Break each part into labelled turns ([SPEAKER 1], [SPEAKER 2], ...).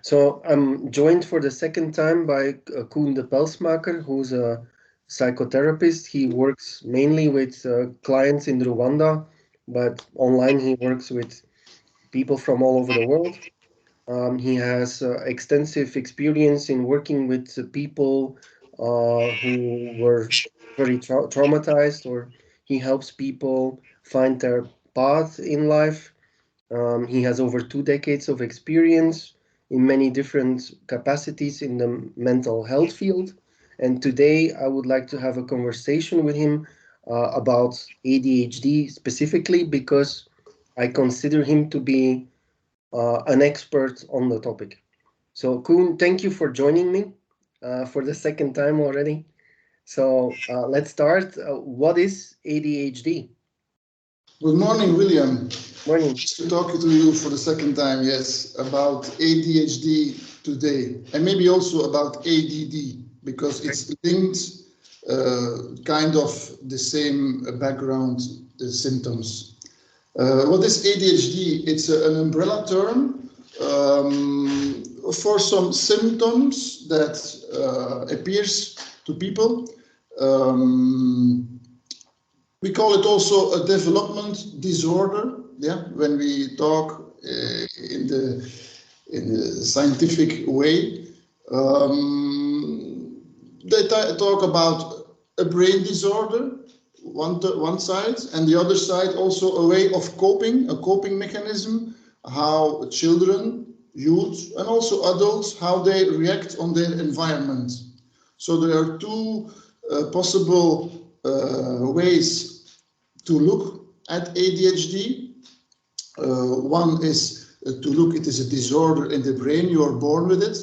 [SPEAKER 1] So I'm joined for the second time by Koen De Pelsmaeker, who's a psychotherapist. He works mainly with clients in Rwanda, but online he works with people from all over the world. He has extensive experience in working with people who were very traumatized, or he helps people find their path in life. He has over 2 decades of experience in many different capacities in the mental health field. And today I would like to have a conversation with him about ADHD specifically because I consider him to be an expert on the topic. So, Koen, thank you for joining me for the second time already. So, let's start. What is ADHD?
[SPEAKER 2] Good morning, William.
[SPEAKER 1] Morning.
[SPEAKER 2] Nice to talk to you for the second time, yes, about ADHD today, and maybe also about ADD, because it's linked, kind of the same background, the symptoms. What is ADHD? It's an umbrella term for some symptoms that appears to people. We call it also a development disorder. Yeah, when we talk in the scientific way, they talk about a brain disorder, one side, and the other side also a way of coping, a coping mechanism, how children, youth, and also adults, how they react on their environment. So there are two possible ways to look at ADHD. One is to look, it is a disorder in the brain, you are born with it,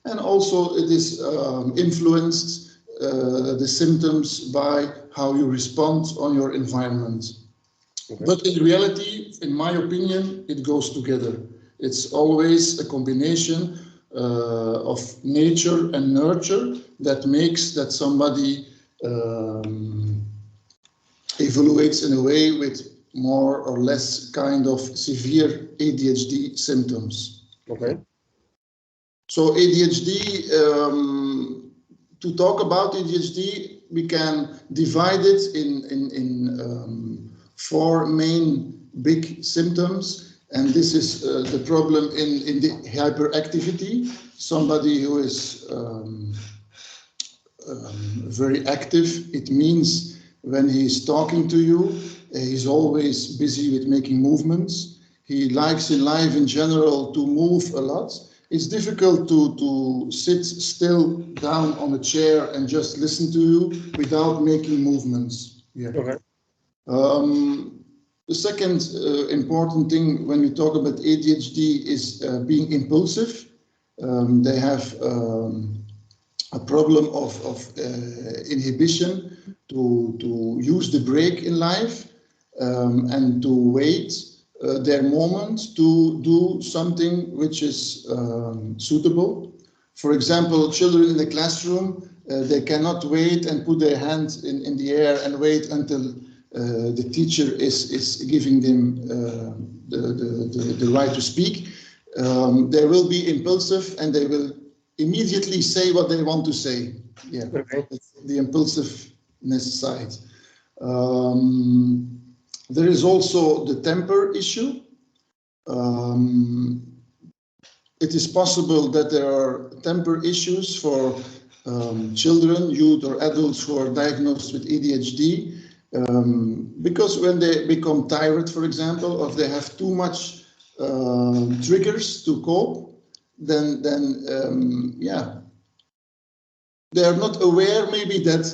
[SPEAKER 2] and also it is influenced the symptoms by how you respond on your environment. Okay. But in reality, in my opinion, it goes together. It's always a combination of nature and nurture that makes that somebody evaluates in a way with more or less kind of severe ADHD symptoms.
[SPEAKER 1] Okay.
[SPEAKER 2] So ADHD, to talk about ADHD, we can divide it in four main big symptoms. And this is the problem in the hyperactivity. Somebody who is very active, it means when he's talking to you, he's always busy with making movements. He likes in life in general to move a lot. It's difficult to sit still down on a chair and just listen to you without making movements. Yeah.
[SPEAKER 1] Okay.
[SPEAKER 2] The second important thing when we talk about ADHD is being impulsive. They have a problem of inhibition to use the brake in life and to wait their moment to do something which is suitable. For example, children in the classroom, they cannot wait and put their hand in the air and wait until the teacher is giving them the right to speak. They will be impulsive and they will immediately say what they want to say. Yeah, okay. It's the impulsiveness side. There is also the temper issue. It is possible that there are temper issues for children, youth, or adults who are diagnosed with ADHD, because when they become tired, for example, or they have too much triggers to cope, then yeah, they are not aware maybe that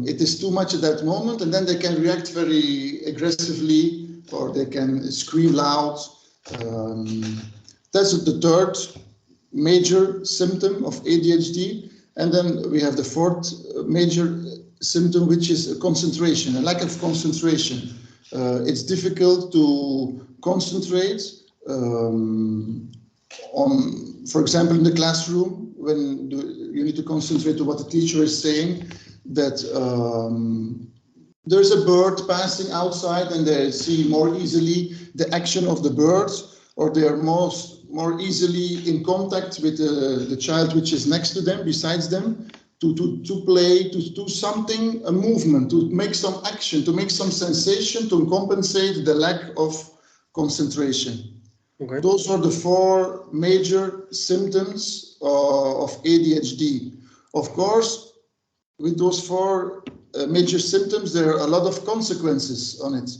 [SPEAKER 2] it is too much at that moment, and then they can react very aggressively, or they can scream loud. That's the third major symptom of ADHD. And then we have the fourth major symptom, which is concentration, a lack of concentration. It's difficult to concentrate on, for example, in the classroom, when you need to concentrate on what the teacher is saying, that there's a bird passing outside and they see more easily the action of the bird, or they are more easily in contact with the child which is next to them, besides them, to play, to do something, a movement, to make some action, to make some sensation, to compensate the lack of concentration.
[SPEAKER 1] Okay.
[SPEAKER 2] Those are the 4 major symptoms of ADHD. Of course, with those 4 major symptoms, there are a lot of consequences on it.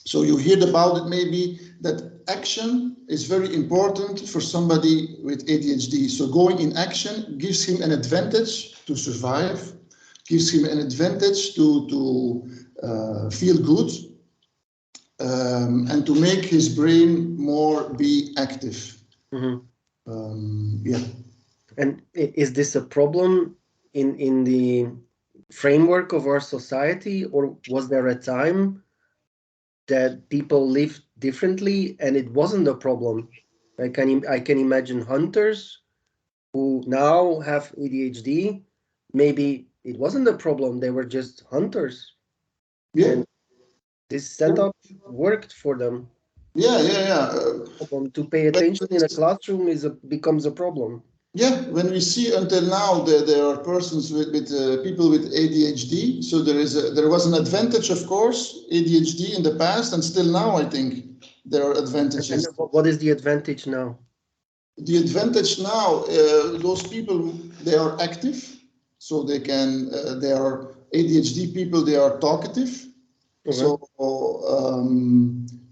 [SPEAKER 2] So you heard about it maybe, that action is very important for somebody with ADHD. So going in action gives him an advantage to survive, gives him an advantage to feel good, and to make his brain more be active. Yeah.
[SPEAKER 1] And is this a problem in the framework of our society, or was there a time that people lived differently and it wasn't a problem? I can imagine hunters who now have ADHD. Maybe it wasn't a problem; they were just hunters.
[SPEAKER 2] Yeah.
[SPEAKER 1] And this setup worked for them.
[SPEAKER 2] Yeah.
[SPEAKER 1] To pay attention in a classroom becomes a problem.
[SPEAKER 2] Yeah, when we see until now that there are persons with people with ADHD, so there was an advantage, of course, ADHD in the past, and still now I think there are advantages.
[SPEAKER 1] And what is the advantage now?
[SPEAKER 2] The advantage now, those people, they are active, so they can. They are ADHD people. They are talkative, so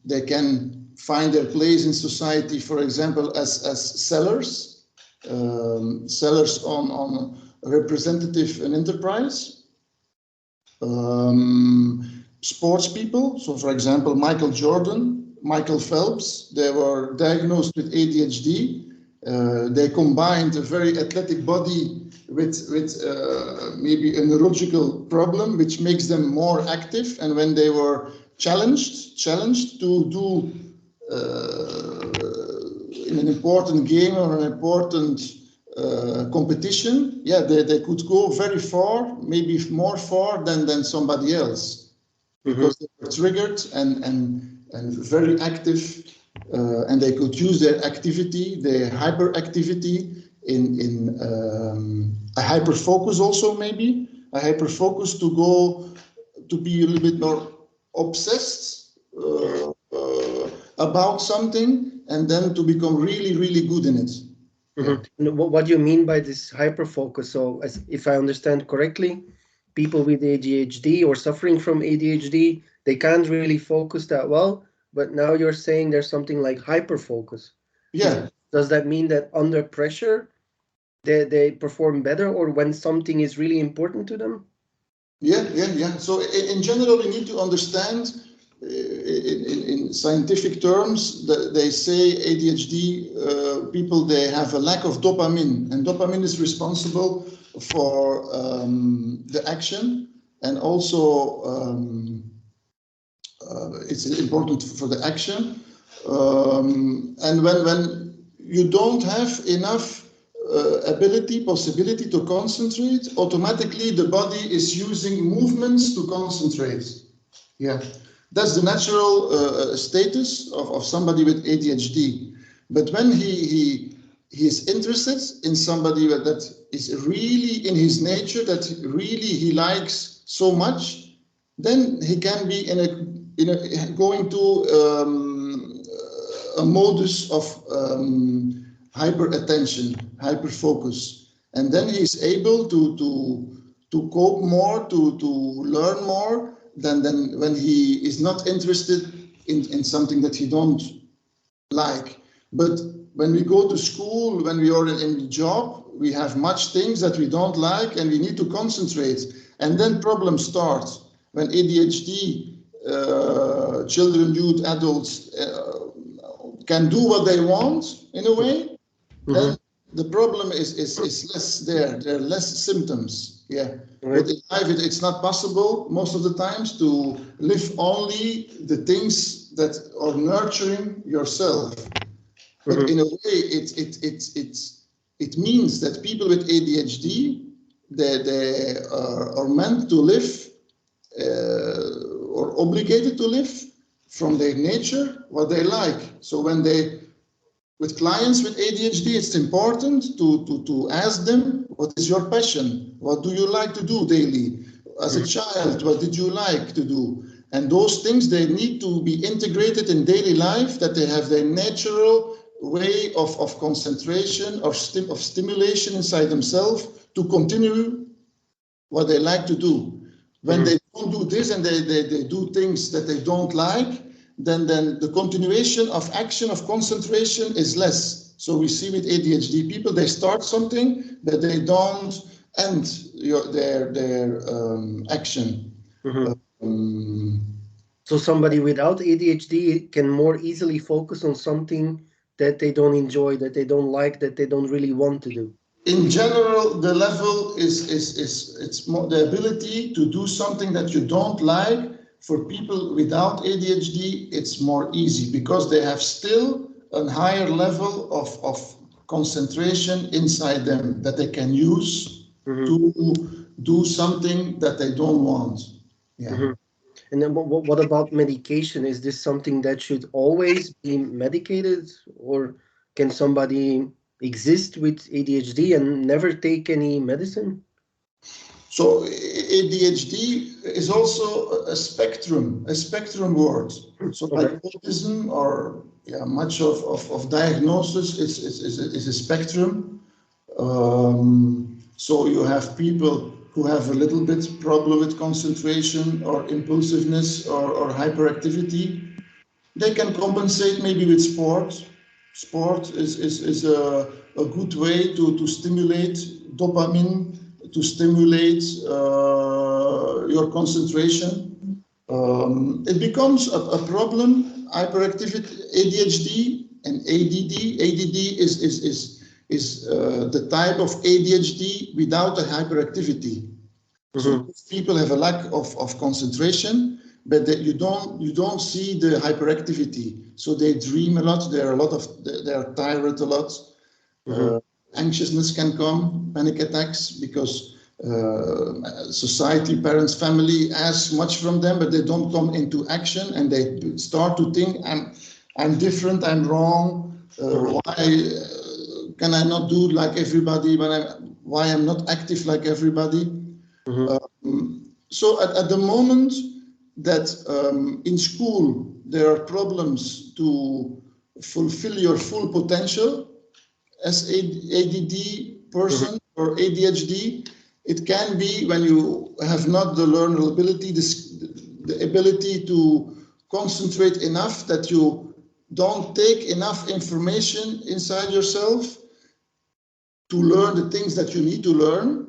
[SPEAKER 2] they can find their place in society. For example, as sellers. Sellers on representative and enterprise, sports people. So, for example, Michael Jordan, Michael Phelps, they were diagnosed with ADHD. They combined a very athletic body with maybe a neurological problem, which makes them more active. And when they were challenged to do in an important game or an important competition, yeah, they could go very far, maybe more far than somebody else, because they were triggered and very active, and they could use their activity, their hyperactivity in a hyper focus also, maybe a hyper focus to go to be a little bit more obsessed about something, and then to become really, really good in it.
[SPEAKER 1] What do you mean by this hyper focus? So, if I understand correctly, people with ADHD or suffering from ADHD, they can't really focus that well. But now you're saying there's something like hyper focus.
[SPEAKER 2] Yeah.
[SPEAKER 1] Does that mean that under pressure, they perform better, or when something is really important to them?
[SPEAKER 2] Yeah. So in general, we need to understand, in scientific terms, that they say ADHD people, they have a lack of dopamine, and dopamine is responsible for the action, and also it's important for the action. And when you don't have enough possibility to concentrate, automatically the body is using movements to concentrate. Yeah, that's the natural status of somebody with ADHD. But when he is interested in somebody that is really in his nature, that really he likes so much, then he can be going to a modus of hyper attention, hyper focus, and then he is able to cope more, to learn more than when he is not interested in something that he don't like. But when we go to school, when we are in the job, we have much things that we don't like, and we need to concentrate, and then problems start. When ADHD children, youth, adults can do what they want in a way, then the problem is less there. There are less symptoms. Yeah. But in life, it's not possible most of the times to live only the things that are nurturing yourself. But in a way, it means that people with ADHD, they are meant to live or obligated to live from their nature what they like. So with clients with ADHD, it's important to ask them, what is your passion? What do you like to do daily? As a child, what did you like to do? And those things, they need to be integrated in daily life, that they have their natural way of concentration, of stimulation inside themselves to continue what they like to do. When they don't do this and they do things that they don't like, then the continuation of action, of concentration is less. So we see with ADHD people, they start something, but they don't end their action.
[SPEAKER 1] So somebody without ADHD can more easily focus on something that they don't enjoy, that they don't like, that they don't really want to do.
[SPEAKER 2] In general, the level is it's more the ability to do something that you don't like. For people without ADHD, it's more easy because they have still a higher level of concentration inside them that they can use to do something that they don't want. Yeah.
[SPEAKER 1] And then what about medication? Is this something that should always be medicated, or can somebody exist with ADHD and never take any medicine?
[SPEAKER 2] So ADHD is also a spectrum word. So like autism or much of diagnosis is a spectrum. So you have people who have a little bit problem with concentration or impulsiveness or hyperactivity. They can compensate maybe with sport. Sport is a good way to stimulate dopamine, to stimulate your concentration. It becomes a problem. Hyperactivity, ADHD and ADD. ADD is the type of ADHD without a hyperactivity. So people have a lack of concentration, but you don't see the hyperactivity. So they dream a lot. They are tired a lot. Anxiousness can come, panic attacks, because society, parents, family ask much from them, but they don't come into action, and they start to think, I'm different, I'm wrong. Why can I not do like everybody? Why I'm not active like everybody? So at the moment that in school there are problems to fulfill your full potential as ADD person or ADHD, it can be when you have not the learnable ability, the ability to concentrate enough that you don't take enough information inside yourself to learn the things that you need to learn.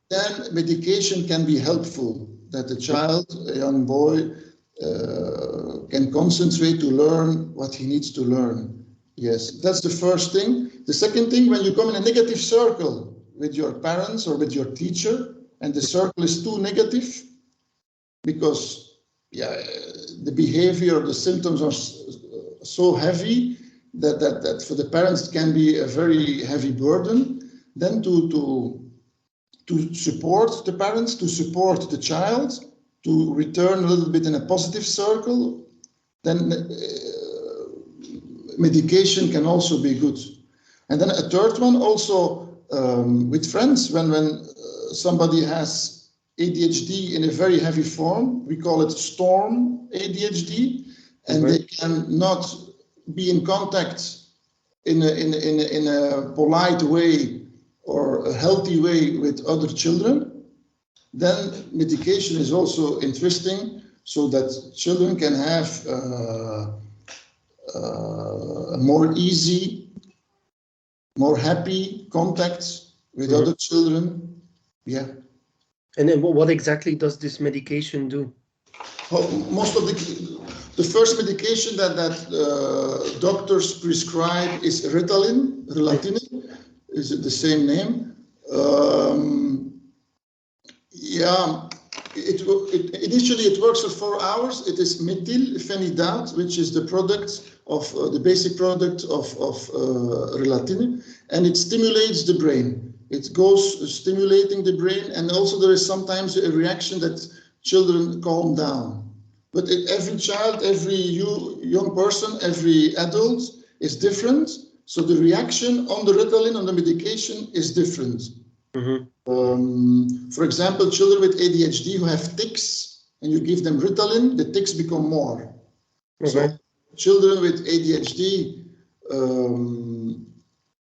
[SPEAKER 2] Then medication can be helpful, that the child, a young boy, can concentrate to learn what he needs to learn. Yes, that's the first thing. The second thing, when you come in a negative circle with your parents or with your teacher, and the circle is too negative, because the behavior, the symptoms are so heavy that for the parents it can be a very heavy burden, then to support the parents, to support the child, to return a little bit in a positive circle, then medication can also be good. And then a third one also with friends, when somebody has ADHD in a very heavy form, we call it storm ADHD, and they cannot be in contact in a polite way or a healthy way with other children, then medication is also interesting, so that children can have a more easy, more happy contact with other children. Yeah.
[SPEAKER 1] And then what exactly does this medication do?
[SPEAKER 2] Well, most of the first medication that doctors prescribe is Ritalin. Is it the same name? Initially it works for 4 hours. It is methylphenidate, which is the product of the basic product of Ritalin, and it stimulates the brain. It goes stimulating the brain, and also there is sometimes a reaction that children calm down. but every child, every young person, every adult is different. So the reaction on the Ritalin, on the medication, is different. For example, children with ADHD who have tics, and you give them Ritalin, the tics become more. So children with ADHD,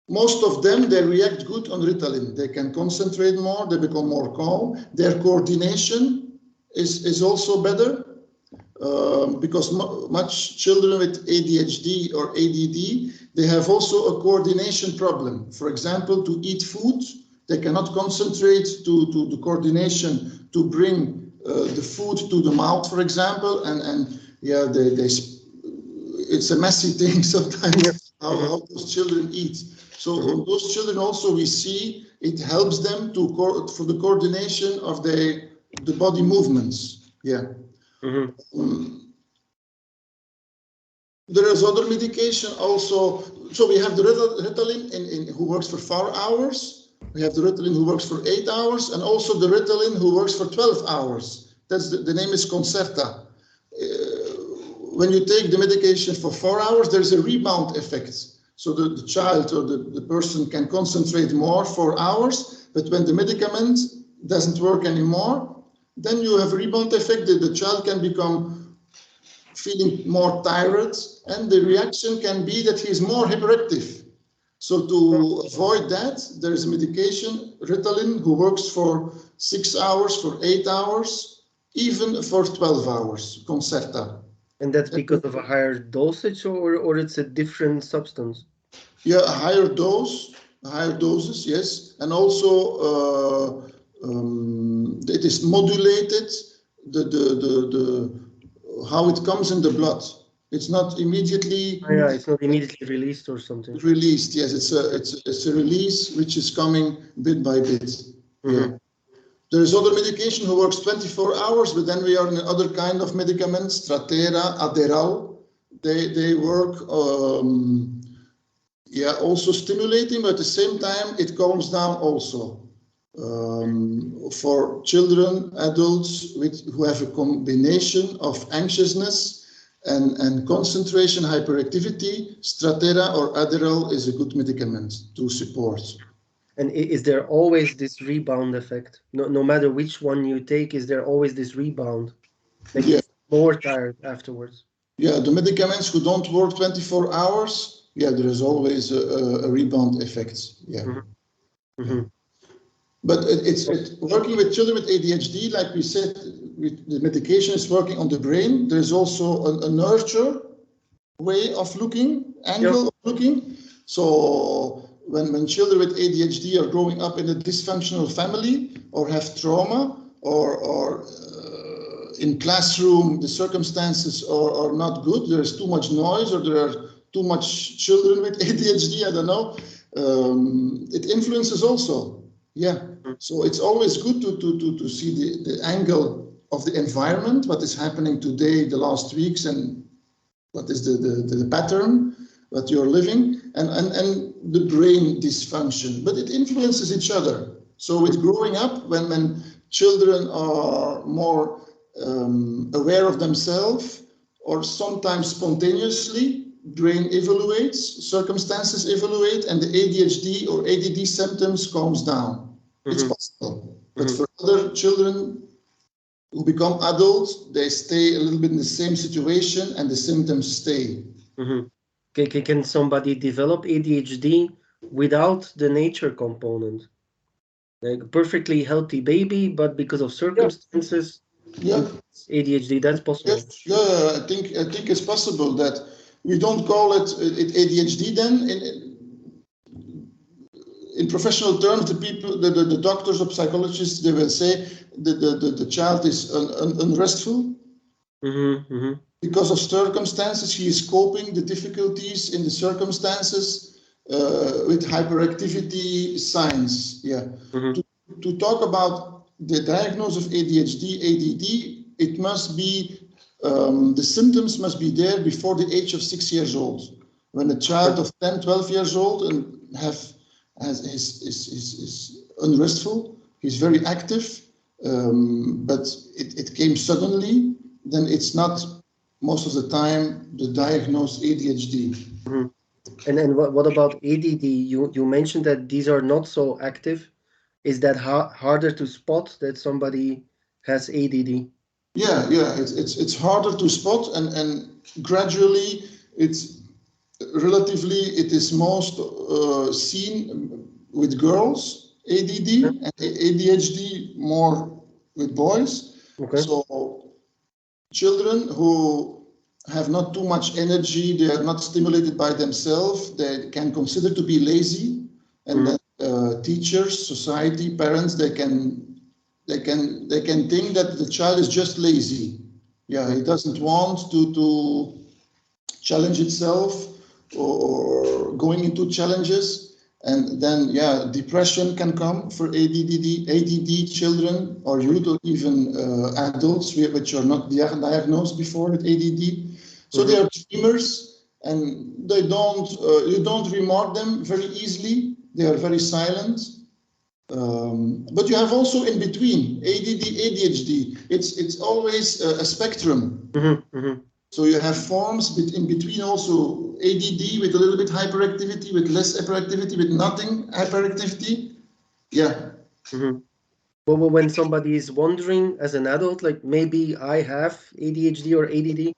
[SPEAKER 2] most of them, they react good on Ritalin. They can concentrate more, they become more calm. Their coordination is also better. Because much children with ADHD or ADD, they have also a coordination problem. For example, to eat food, they cannot concentrate to the coordination to bring the food to the mouth, for example, and yeah, it's a messy thing sometimes how those children eat. So those children also we see it helps them for the coordination of the body movements. Yeah. There is other medication also. So we have the Ritalin who works for 4 hours. We have the Ritalin who works for 8 hours, and also the Ritalin who works for 12 hours. That's the name is Concerta. When you take the medication for 4 hours, there's a rebound effect. So the child or the person can concentrate more 4 hours, but when the medicament doesn't work anymore, then you have a rebound effect that the child can become feeling more tired, and the reaction can be that he is more hyperactive. So to avoid that, there is a medication, Ritalin, who works for 6 hours, for 8 hours, even for 12 hours, Concerta.
[SPEAKER 1] And that's because of a higher dosage, or it's a different substance?
[SPEAKER 2] Yeah, a higher doses, yes. And also it is modulated, how it comes in the blood. It's not immediately.
[SPEAKER 1] Yeah, it's not immediately released or something.
[SPEAKER 2] Released, yes. It's a release which is coming bit by bit. Yeah. There is other medication who works 24 hours, but then we are in other kind of medicaments, Strattera, Adderall. They work, yeah, also stimulating, but at the same time it calms down also. For children, adults who have a combination of anxiousness and concentration, hyperactivity, Strattera or Adderall is a good medicament to support.
[SPEAKER 1] And is there always this rebound effect? No matter which one you take, is there always this rebound? Like you feel more tired afterwards?
[SPEAKER 2] Yeah, the medicaments who don't work 24 hours, yeah, there is always a rebound effect. Yeah. But it's working with children with ADHD, like we said, the medication is working on the brain. There's also a nurture way of looking, angle of looking. So when children with ADHD are growing up in a dysfunctional family or have trauma or in classroom, the circumstances are not good, there's too much noise or there are too much children with ADHD, I don't know, it influences also. Yeah, so it's always good to see the angle of the environment, what is happening today, the last weeks, and what is the pattern that you're living, and the brain dysfunction. But it influences each other. So with growing up, when children are more aware of themselves, or sometimes spontaneously, brain evaluates, circumstances evaluate, and the ADHD or ADD symptoms calms down. It's possible. But for other children who become adults, they stay a little bit in the same situation and the symptoms stay.
[SPEAKER 1] Can somebody develop ADHD without the nature component? Like a perfectly healthy baby, but because of circumstances, ADHD, that's possible.
[SPEAKER 2] Yes, yeah, I think it's possible that we don't call it ADHD then. In professional terms, the doctors or psychologists, they will say the child is unrestful because of circumstances. He is coping the difficulties in the circumstances with hyperactivity signs. Yeah. To talk about the diagnosis of ADHD, ADD, it must be the symptoms must be there before the age of 6 years old. When a child of 10, 12 years old and is unrestful, he's very active, but it came suddenly. then it's not most of the time the diagnosed ADHD.
[SPEAKER 1] Mm-hmm. And what about ADD? You mentioned that these are not so active. Is that harder to spot that somebody has ADD?
[SPEAKER 2] Yeah, it's harder to spot, and gradually it's relatively it is most seen with girls, ADD, and ADHD more with boys.
[SPEAKER 1] Okay.
[SPEAKER 2] So children who have not too much energy, they are not stimulated by themselves, they can consider to be lazy, and then teachers, society, parents, they can think that the child is just lazy. Yeah, he doesn't want to challenge itself or going into challenges, and then yeah, depression can come for ADD children or youth or even adults which are not diagnosed before with ADD. So they are dreamers, and they don't you don't remark them very easily. They are very silent. But you have also in between ADD, ADHD. It's always a spectrum. So you have forms in between also ADD with a little bit hyperactivity, with less hyperactivity, with nothing hyperactivity. Yeah.
[SPEAKER 1] But when somebody is wondering as an adult, like maybe I have ADHD or ADD,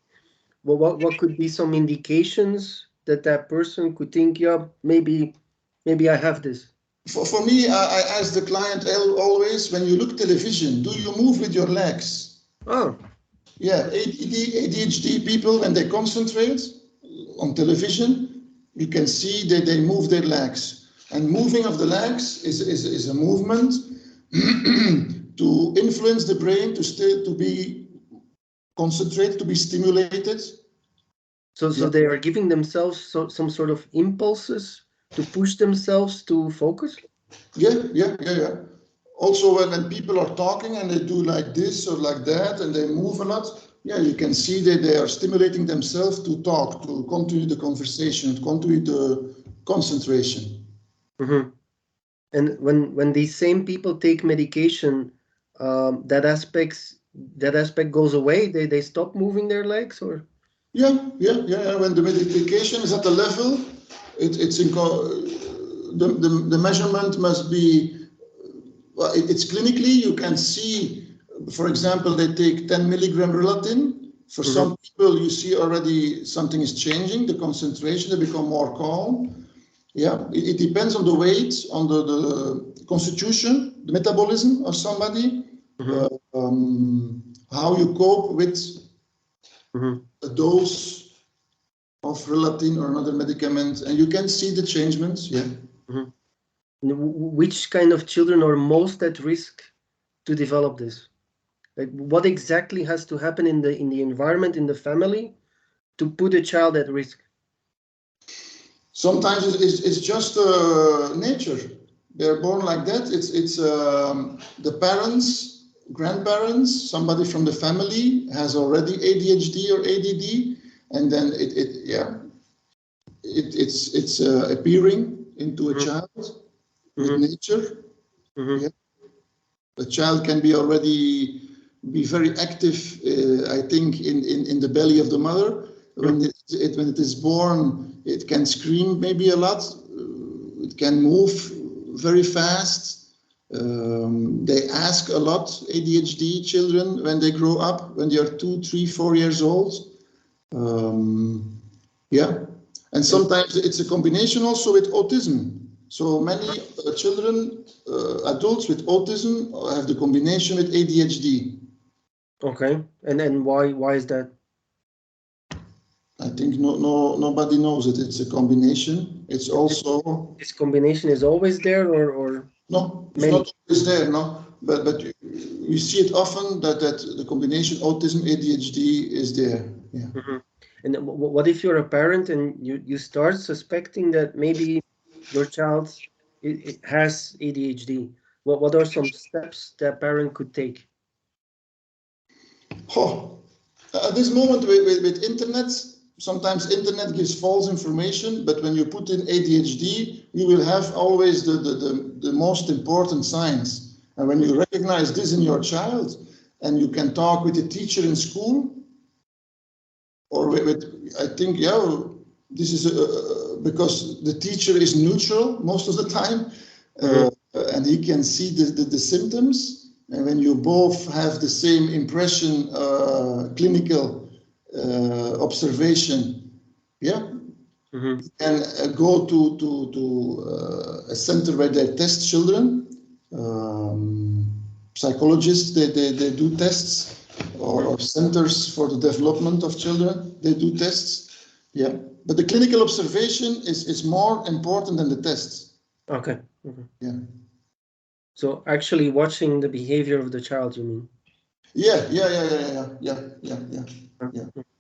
[SPEAKER 1] well, what could be some indications that that person could think, yeah, maybe I have this?
[SPEAKER 2] For me, I ask the client always, when you look television, do you move with your legs?
[SPEAKER 1] Oh.
[SPEAKER 2] Yeah, ADD, ADHD people, when they concentrate on television, you can see that they move their legs. And moving of the legs is a movement to influence the brain to be concentrated, to be stimulated.
[SPEAKER 1] So they are giving themselves some sort of impulses to push themselves to focus?
[SPEAKER 2] Yeah. Also, when people are talking and they do like this or like that and they move a lot, yeah, you can see that they are stimulating themselves to talk, to continue the conversation, to continue the concentration.
[SPEAKER 1] And when these same people take medication, that aspect goes away. They stop moving their legs, or?
[SPEAKER 2] Yeah. When the medication is at a level, it's in the measurement must be. Well, it's clinically you can see. For example, they take 10 milligram Relatin. For some people, you see already something is changing. The concentration, they become more calm. Yeah, it depends on the weight, on the constitution, the metabolism of somebody, how you cope with a dose of Relatin or another medicament, and you can see the changements. Yeah.
[SPEAKER 1] Which kind of children are most at risk to develop this? Like, what exactly has to happen in the environment, in the family, to put a child at risk?
[SPEAKER 2] Sometimes it's just nature. They're born like that. It's the parents, grandparents, somebody from the family has already ADHD or ADD, and then it's appearing into a child with nature. Yeah. A child can be already be very active, I think, in the belly of the mother. When it is born, it can scream maybe a lot. It can move very fast. They ask a lot, ADHD children, when they grow up, when they are 2, 3, 4 years old. Yeah. And sometimes it's a combination also with autism. So many children, adults with autism have the combination with ADHD.
[SPEAKER 1] Okay, and then why is that?
[SPEAKER 2] I think nobody knows it. It's a combination. It's also
[SPEAKER 1] This combination is always there, or
[SPEAKER 2] no, it's not always there. No, but you see it often that the combination autism ADHD is there. Yeah.
[SPEAKER 1] And what if you're a parent and you start suspecting that maybe your child it has ADHD? What are some steps that parent could take?
[SPEAKER 2] Oh, at this moment with internet, sometimes internet gives false information, but when you put in ADHD, you will have always the most important signs. And when you recognize this in your child, and you can talk with the teacher in school, or I think, yeah, this is because the teacher is neutral most of the time, and he can see the symptoms. And when you both have the same impression, clinical observation, yeah, and go to a center where they test children. Psychologists, they do tests, or centers for the development of children, they do tests. Yeah, but the clinical observation is more important than the tests.
[SPEAKER 1] Okay.
[SPEAKER 2] Yeah.
[SPEAKER 1] So actually watching the behavior of the child, you mean?
[SPEAKER 2] Yeah.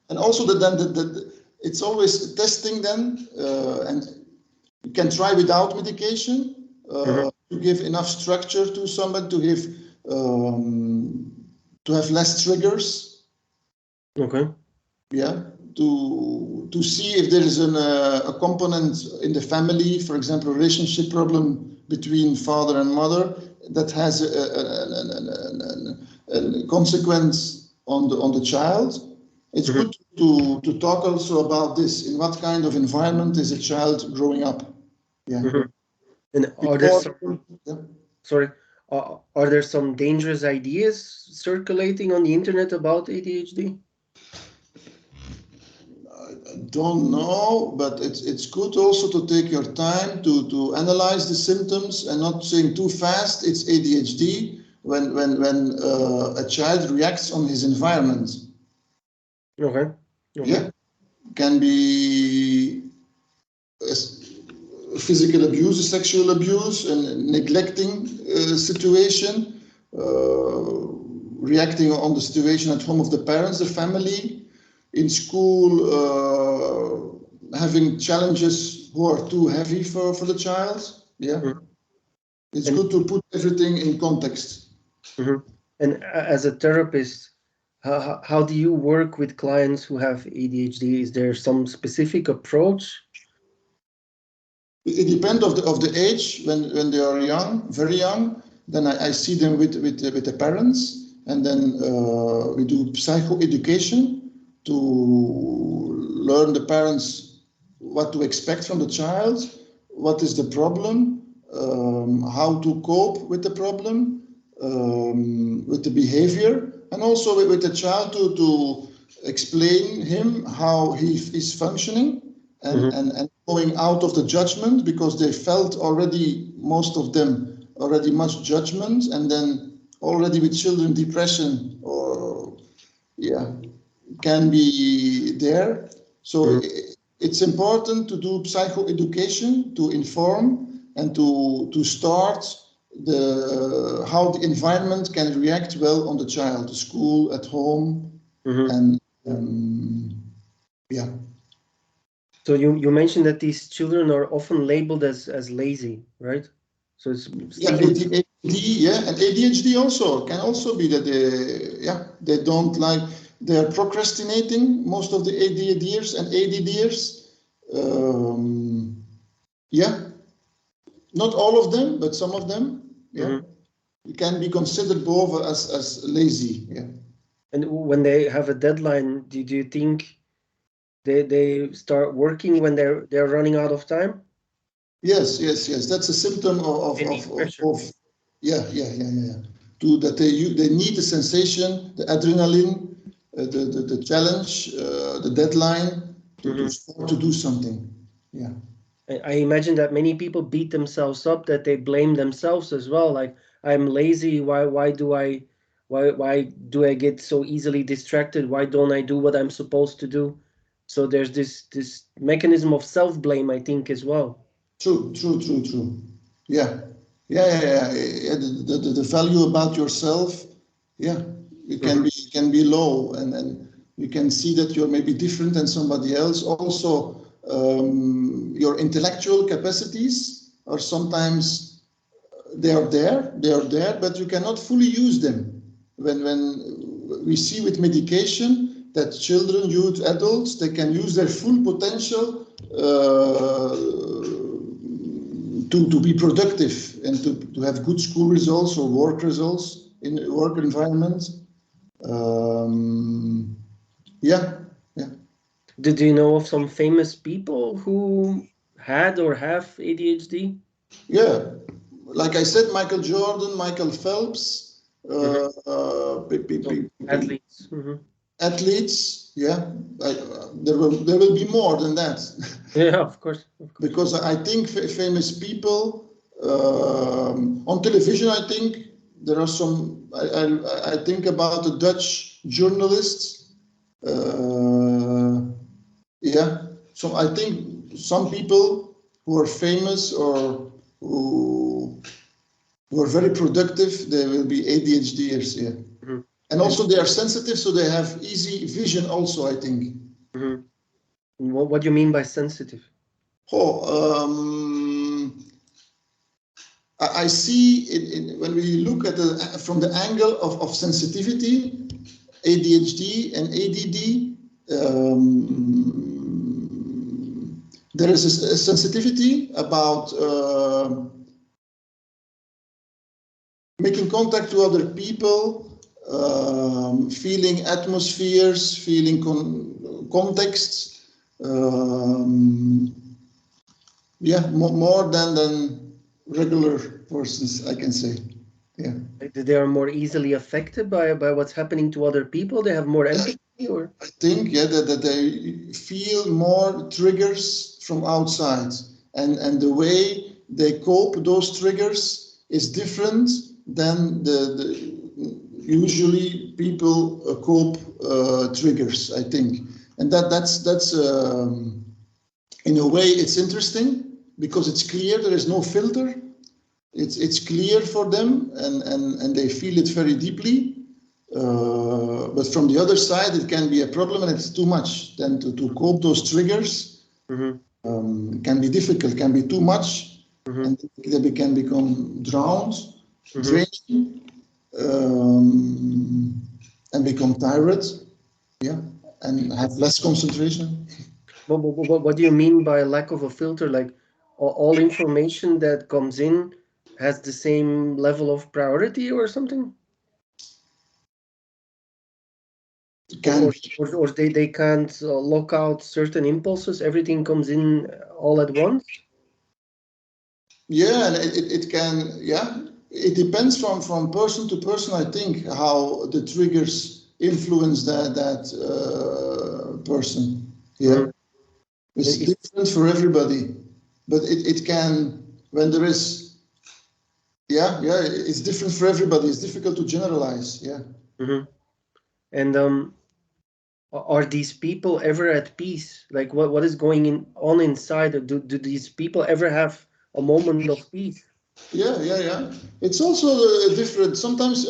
[SPEAKER 2] And also it's always testing then, and you can try without medication, to give enough structure to somebody, to have less triggers.
[SPEAKER 1] Okay.
[SPEAKER 2] Yeah, to see if there is a component in the family, for example, a relationship problem between father and mother that has a consequence on the child. It's good to talk also about this. In what kind of environment is a child growing up? Yeah.
[SPEAKER 1] And are there sorry, are there some dangerous ideas circulating on the internet about ADHD?
[SPEAKER 2] Don't know, but it's good also to take your time to analyze the symptoms and not saying too fast it's ADHD when a child reacts on his environment.
[SPEAKER 1] Okay.
[SPEAKER 2] Yeah, can be physical abuse, sexual abuse, and neglecting situation, reacting on the situation at home of the parents, the family. In school, having challenges who are too heavy for the child. Yeah, it's good to put everything in context.
[SPEAKER 1] And as a therapist, how do you work with clients who have ADHD? Is there some specific approach?
[SPEAKER 2] It depends of the age. When they are young, very young, then I see them with the parents, and then we do psychoeducation to learn the parents what to expect from the child, what is the problem, how to cope with the problem, with the behavior, and also with the child to explain him how he is functioning, and going out of the judgment, because they felt already, most of them, already much judgment, and then already with children depression, or can be there. So it's important to do psychoeducation, to inform and to start how the environment can react well on the child, the school, at home, and
[SPEAKER 1] So you mentioned that these children are often labeled as lazy, right? So it's
[SPEAKER 2] ADHD, and ADHD also can also be that they don't like, they are procrastinating, most of the ADHDers and ADDers. Not all of them, but some of them. You can be considered both as lazy.
[SPEAKER 1] And when they have a deadline, do you think they start working when they're running out of time?
[SPEAKER 2] Yes. That's a symptom of that they need the sensation, the adrenaline, the challenge, the deadline to do something. Yeah.
[SPEAKER 1] I imagine that many people beat themselves up, that they blame themselves as well. Like, I'm lazy. Why do I get so easily distracted? Why don't I do what I'm supposed to do? So there's this mechanism of self-blame, I think, as well.
[SPEAKER 2] True. Yeah. The value about yourself, it can be low, and you can see that you're maybe different than somebody else. Also, your intellectual capacities are sometimes they are there, but you cannot fully use them. When we see with medication that children, youth, adults, they can use their full potential to be productive and to have good school results or work results in work environments. Yeah, yeah.
[SPEAKER 1] Did you know of some famous people who had or have ADHD?
[SPEAKER 2] Yeah, like I said, Michael Jordan, Michael Phelps,
[SPEAKER 1] Hmm. So
[SPEAKER 2] people,
[SPEAKER 1] athletes. Hmm.
[SPEAKER 2] athletes. Yeah, there will be more than that,
[SPEAKER 1] Yeah, of course, of course.
[SPEAKER 2] because I think famous people on television. I think there are some. I think about the Dutch journalists. Yeah, so I think some people who are famous or who are very productive, they will be ADHDers, yeah.
[SPEAKER 1] Hmm.
[SPEAKER 2] And
[SPEAKER 1] And
[SPEAKER 2] also they are sensitive, so they have easy vision also, I think.
[SPEAKER 1] hmm, what do you mean by sensitive?
[SPEAKER 2] Oh, I see when we look at from the angle of sensitivity, ADHD and ADD, there is a sensitivity about making contact to other people, feeling atmospheres, feeling contexts. Yeah, more than regular persons, I can say. Yeah.
[SPEAKER 1] Like, they are more easily affected by what's happening to other people. They have more empathy, or
[SPEAKER 2] I think, yeah, that they feel more triggers from outside, and the way they cope those triggers is different than the usually people cope triggers, I think. And that's in a way it's interesting because it's clear, there is no filter. It's clear for them, and they feel it very deeply. But from the other side, it can be a problem, and it's too much. Then to cope those triggers
[SPEAKER 1] hmm,
[SPEAKER 2] can be difficult, can be too much,
[SPEAKER 1] hmm,
[SPEAKER 2] and they can become drowned,
[SPEAKER 1] hmm.
[SPEAKER 2] draining, um, and become tired. Yeah, and have less concentration.
[SPEAKER 1] What do you mean by lack of a filter? Like all information that comes in has the same level of priority or something? Or
[SPEAKER 2] Can
[SPEAKER 1] or,
[SPEAKER 2] be.
[SPEAKER 1] or they can't lock out certain impulses. Everything comes in all at once.
[SPEAKER 2] Yeah, and it can, yeah, it depends from person to person, I think, how the triggers influence that person. Yeah,
[SPEAKER 1] Mhm.
[SPEAKER 2] it's
[SPEAKER 1] It-
[SPEAKER 2] different for everybody, but it can, when there is, yeah, it's different for everybody. It's difficult to generalize. Yeah.
[SPEAKER 1] mhm. And are these people ever at peace? Like what is going on inside? Do these people ever have a moment of peace?
[SPEAKER 2] Yeah. It's also different. Sometimes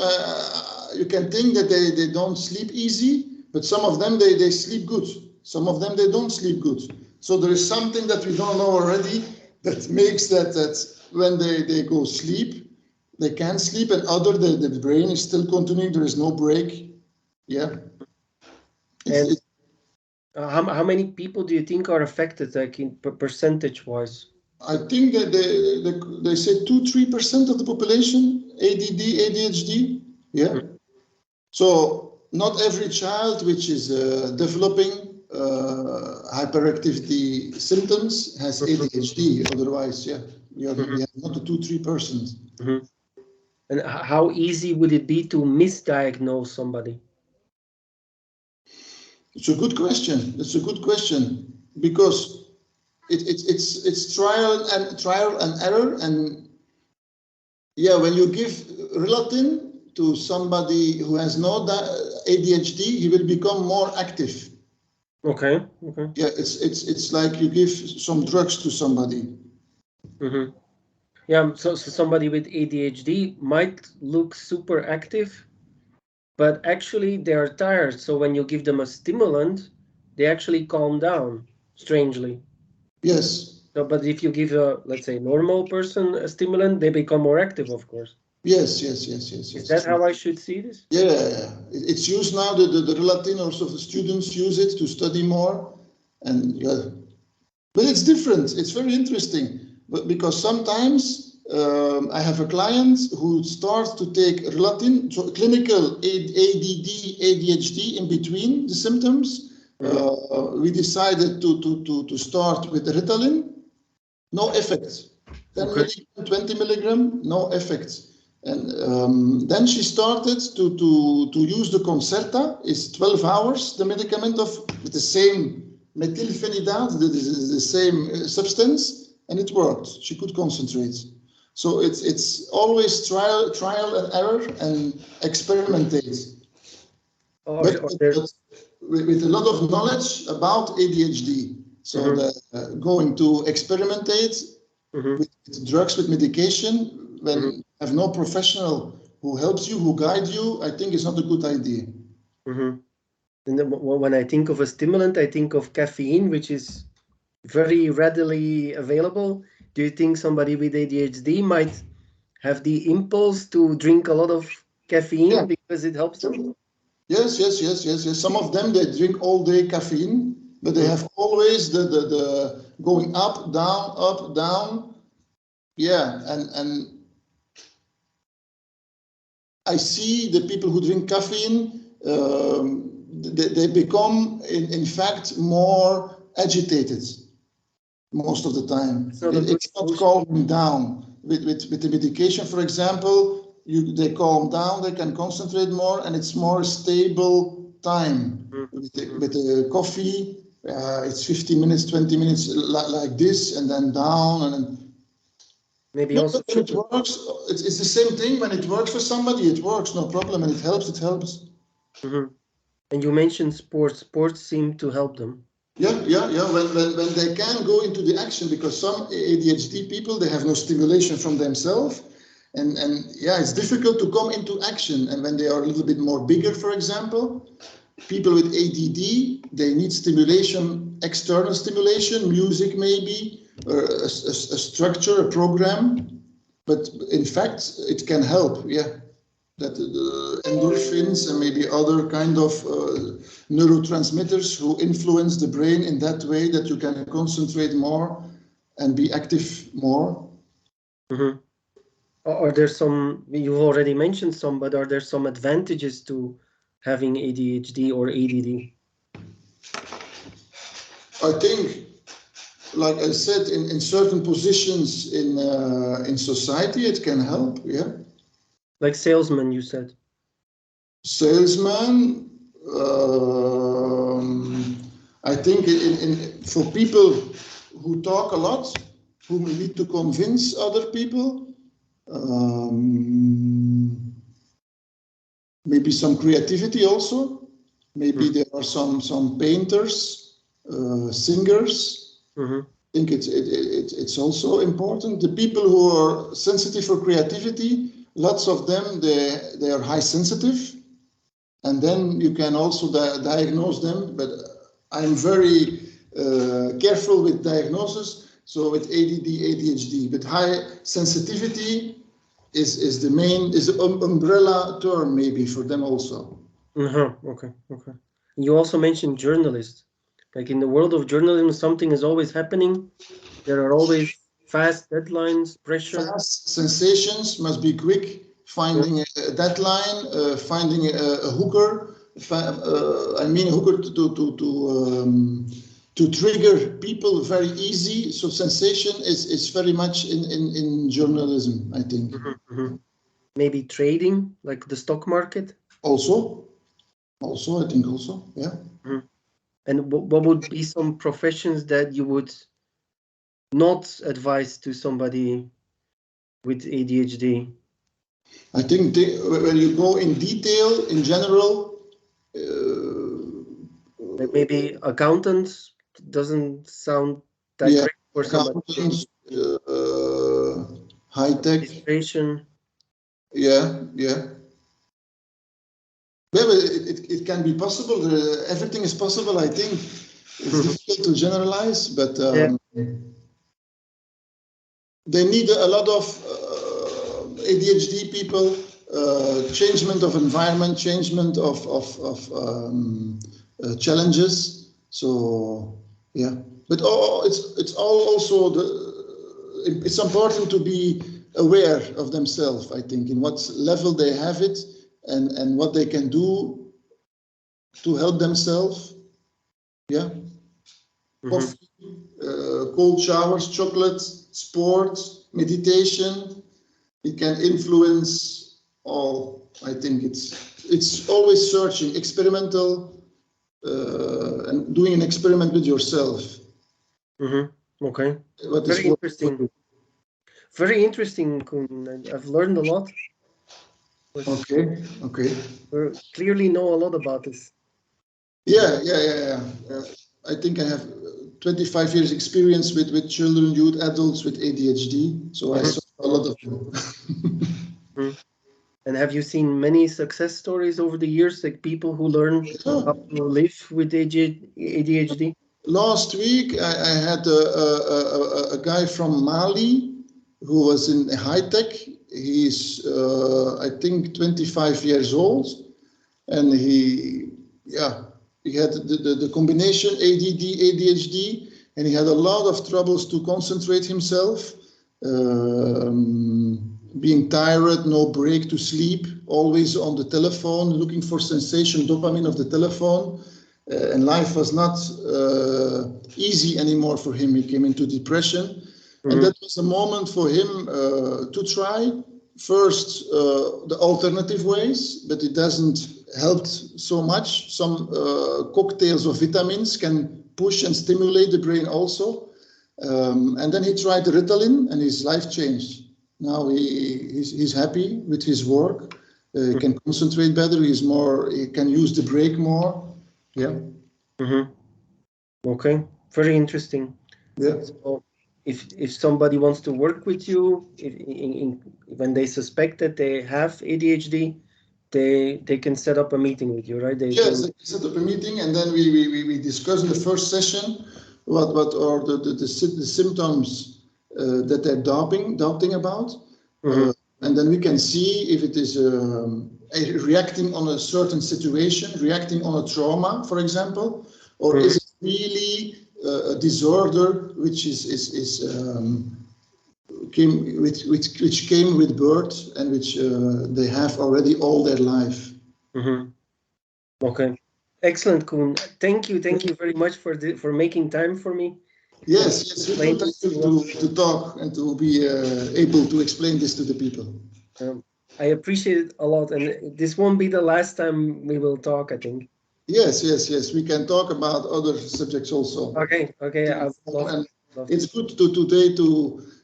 [SPEAKER 2] you can think that they don't sleep easy, but some of them they sleep good. Some of them they don't sleep good. So there is something that we don't know already that makes that when they go sleep, they can't sleep, and other the brain is still continuing. There is no break. Yeah,
[SPEAKER 1] And
[SPEAKER 2] it's
[SPEAKER 1] how many people do you think are affected, like in percentage wise?
[SPEAKER 2] I think that they say 2-3% of the population ADD ADHD. Yeah. So not every child which is developing hyperactivity symptoms has
[SPEAKER 1] Mhm,
[SPEAKER 2] ADHD. Otherwise, yeah, we
[SPEAKER 1] mhm,
[SPEAKER 2] have not the 2-3%.
[SPEAKER 1] mhm. And how easy would it be to misdiagnose somebody?
[SPEAKER 2] It's a good question. It's a good question because it's trial and error. And yeah, when you give Relatin to somebody who has no ADHD, he will become more active.
[SPEAKER 1] Okay, okay.
[SPEAKER 2] Yeah, it's like you give some drugs to somebody.
[SPEAKER 1] Hmm. Yeah, so somebody with ADHD might look super active, but actually they are tired. So when you give them a stimulant, they actually calm down, strangely.
[SPEAKER 2] Yes,
[SPEAKER 1] So, but if you give a, let's say, normal person a stimulant, they become more active, of course.
[SPEAKER 2] yes.
[SPEAKER 1] Is that
[SPEAKER 2] True.
[SPEAKER 1] how I should see this?
[SPEAKER 2] Yeah. It's used now. The Relatin also the students use it to study more, and yeah, but it's different. It's very interesting, but because sometimes I have a client who starts to take Relatin, so clinical ADD, ADHD in between the symptoms. We decided to start with Ritalin, no effect. 10 milligram, 20 milligram, no effect. And then she started to use the Concerta. It's 12 hours, the medicament with the same methylphenidate, the same substance, and it worked. She could concentrate. So it's always trial and error and experimentate. But with a lot of knowledge about ADHD. So going to experimentate with drugs, with medication, when you have no professional who helps you, who guides you, I think it's not a good idea.
[SPEAKER 1] And then when I think of a stimulant, I think of caffeine, which is very readily available. Do you think somebody with ADHD might have the impulse to drink a lot of caffeine because it helps them?
[SPEAKER 2] Yes. Some of them, they drink all day caffeine, but they have always the going up, down. Yeah, and I see the people who drink caffeine, they become, in fact, more agitated most of the time. It's not calming down. With the medication, for example, they calm down, they can concentrate more, and it's more stable time. With the coffee, it's 15 minutes, 20 minutes like this, and then down, and then
[SPEAKER 1] maybe also
[SPEAKER 2] when it works, it's the same thing. When it works for somebody, it works, no problem, and it helps.
[SPEAKER 1] And you mentioned sports. Sports seem to help them.
[SPEAKER 2] Yeah. When they can go into the action, because some ADHD people, they have no stimulation from themselves, and yeah, it's difficult to come into action. And when they are a little bit more bigger, for example, people with ADD, they need stimulation, external stimulation, music maybe, or a structure, a program. But in fact, it can help, that the endorphins and maybe other kind of neurotransmitters who influence the brain in that way that you can concentrate more and be active more.
[SPEAKER 1] Are there some, you've already mentioned some, but are there some advantages to having ADHD or ADD?
[SPEAKER 2] I think, like I said, in certain positions in society, it can help,
[SPEAKER 1] Like salesman, you said.
[SPEAKER 2] Salesman, I think for people who talk a lot, who need to convince other people, maybe some creativity also. Maybe there are some painters, singers. I think it's also important. The people who are sensitive for creativity, lots of them, they are high sensitive, and then you can also diagnose them. But I'm very careful with diagnosis. So with ADD, ADHD, but high sensitivity is the umbrella term maybe for them also.
[SPEAKER 1] Okay. You also mentioned journalists. Like in the world of journalism, something is always happening. There are always fast deadlines, pressure.
[SPEAKER 2] Fast sensations, must be quick. Finding a deadline, finding a hooker. A hooker to trigger people very easy. So sensation is very much in journalism, I think.
[SPEAKER 1] Maybe trading, like the stock market.
[SPEAKER 2] Also, I think also, yeah.
[SPEAKER 1] And what would be some professions that you would not advise to somebody with ADHD?
[SPEAKER 2] I think when you go in detail, in general,
[SPEAKER 1] maybe accountants doesn't sound that great for somebody.
[SPEAKER 2] High tech.
[SPEAKER 1] Administration.
[SPEAKER 2] Yeah. Well, it can be possible. Everything is possible, I think. It's difficult to generalize, but they need a lot of ADHD people, changement of environment, changement of challenges. So, yeah. But it's all also it's important to be aware of themselves, I think, in what level they have it and what they can do to help themselves. Yeah. Coffee, cold showers, chocolate, sport, meditation. It can influence all. I think it's always searching, experimental, and doing an experiment with yourself.
[SPEAKER 1] Okay.
[SPEAKER 2] What is
[SPEAKER 1] Very interesting. Very interesting, Koen. I've learned a lot.
[SPEAKER 2] Okay.
[SPEAKER 1] We clearly know a lot about this.
[SPEAKER 2] Yeah. I think I have 25 years experience with children, youth, adults with ADHD. So I saw a lot of them.
[SPEAKER 1] And have you seen many success stories over the years, like people who learn how to live with ADHD?
[SPEAKER 2] Last week, I had a guy from Mali who was in high tech. He's, I think, 25 years old, and he had the combination ADD, ADHD, and he had a lot of troubles to concentrate himself. Being tired, no break to sleep, always on the telephone, looking for sensation, dopamine of the telephone. And life was not easy anymore for him. He came into depression. And that was a moment for him to try first the alternative ways, but it doesn't help so much. Some cocktails of vitamins can push and stimulate the brain also. And then he tried the Ritalin and his life changed. Now he's happy with his work. He can concentrate better. He can use the break more. Yeah.
[SPEAKER 1] Okay. Very interesting.
[SPEAKER 2] Yeah.
[SPEAKER 1] So if somebody wants to work with you, when they suspect that they have ADHD, they can set up a meeting with you, right?
[SPEAKER 2] Yes, they set up a meeting, and then we discuss in the first session what are the symptoms that they're doubting about. And then we can see if it is reacting on a certain situation, reacting on a trauma, for example, or is it really a disorder which came with birth and which they have already all their life.
[SPEAKER 1] Okay, excellent, Koen. Thank you very much for making time for me.
[SPEAKER 2] Yes, you too, to talk and to be able to explain this to the people.
[SPEAKER 1] I appreciate it a lot, and this won't be the last time we will talk, I think.
[SPEAKER 2] Yes. We can talk about other subjects also.
[SPEAKER 1] Okay.
[SPEAKER 2] It's good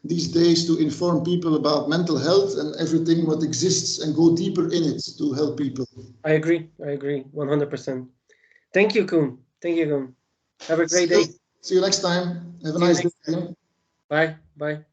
[SPEAKER 2] these days to inform people about mental health and everything what exists and go deeper in it to help people.
[SPEAKER 1] I agree 100%. Thank you, Koen. Have a great day.
[SPEAKER 2] See you next time. Have a nice day.
[SPEAKER 1] Bye.